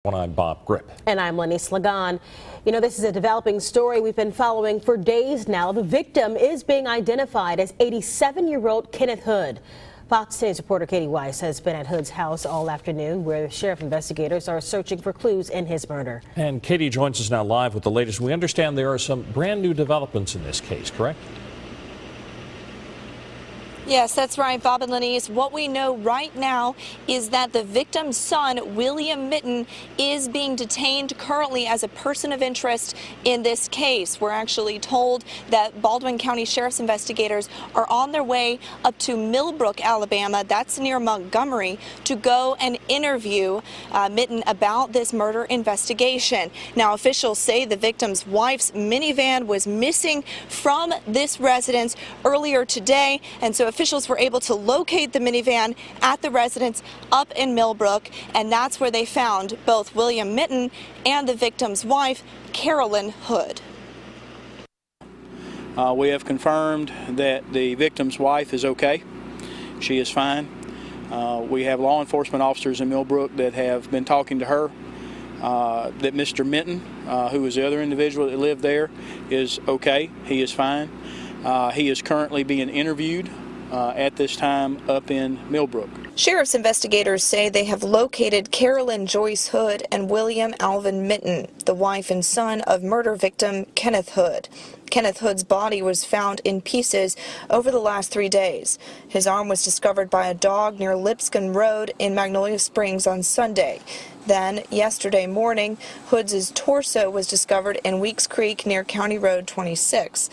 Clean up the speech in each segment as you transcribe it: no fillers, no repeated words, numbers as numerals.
I'm Bob Grip. And I'm Lenny Slagan. You know, this is a developing story we've been following for days now. The victim is being identified as 87-year-old Kenneth Hood. Fox News reporter Katie Weiss has been at Hood's house all afternoon, where sheriff investigators are searching for clues in his murder. And Katie joins us now live with the latest. We understand there are some brand new developments in this case, correct? Yes, that's right, Bob and Lenny. What we know right now is that the victim's son, William Mitten, is being detained currently as a person of interest in this case. We're actually told that Baldwin County Sheriff's investigators are on their way up to Millbrook, Alabama, that's near Montgomery, to go and interview Mitten about this murder investigation. Now, officials say the victim's wife's minivan was missing from this residence earlier today, and so officials were able to locate the minivan at the residence up in Millbrook, and that's where they found both William Mitten and the victim's wife, Kenneth Hood. We have confirmed that the victim's wife is okay. She is fine. We have law enforcement officers in Millbrook that have been talking to her. That Mr. Mitten, who is the other individual that lived there, is okay. He is fine. He is currently being interviewed at this time up in Millbrook. Sheriff's investigators say they have located Carolyn Joyce Hood and William Alvin Mitten, the wife and son of murder victim Kenneth Hood. Kenneth Hood's body was found in pieces over the last 3 days. His arm was discovered by a dog near Lipscomb Road in Magnolia Springs on Sunday. Then, yesterday morning, Hood's torso was discovered in Weeks Creek near County Road 26.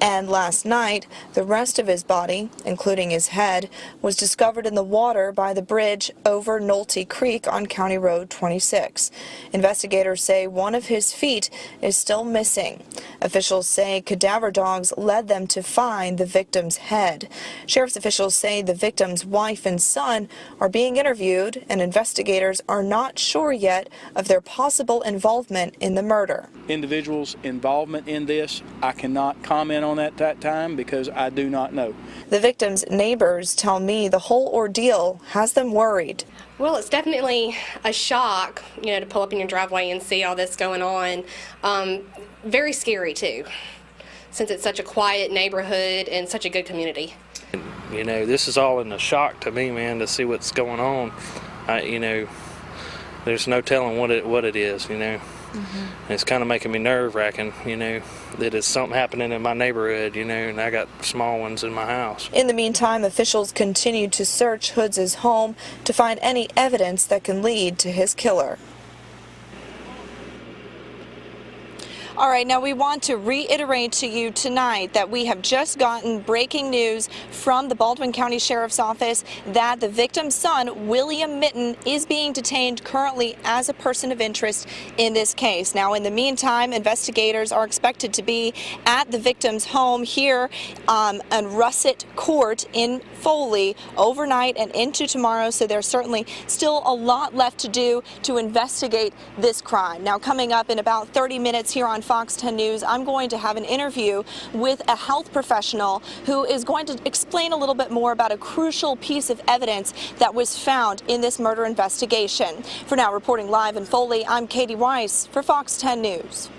And last night, the rest of his body, including his head, was discovered in the water by the bridge over Nolte Creek on County Road 26. Investigators say one of his feet is still missing. Officials say cadaver dogs led them to find the victim's head. Sheriff's officials say the victim's wife and son are being interviewed, and investigators are not sure yet of their possible involvement in the murder. Individuals' involvement in this, I cannot comment on at that time because I do not know. The victim's neighbors tell me the whole ordeal has them worried. Well, it's definitely a shock, to pull up in your driveway and see all this going on. Very scary too, since it's such a quiet neighborhood and such a good community. This is all in a shock to me, man, to see what's going on. There's no telling what it is, Mm-hmm. It's kind of making me nerve-wracking, that it's something happening in my neighborhood, and I got small ones in my house. In the meantime, officials continue to search Hood's home to find any evidence that can lead to his killer. All right, now we want to reiterate to you tonight that we have just gotten breaking news from the Baldwin County Sheriff's Office that the victim's son, William Mitten, is being detained currently as a person of interest in this case. Now, in the meantime, investigators are expected to be at the victim's home here on Russet Court in Foley overnight and into tomorrow, so there's certainly still a lot left to do to investigate this crime. Now, coming up in about 30 minutes here on Fox 10 News, I'm going to have an interview with a health professional who is going to explain a little bit more about a crucial piece of evidence that was found in this murder investigation. For now, reporting live in Foley, I'm Katie Weiss for Fox 10 News.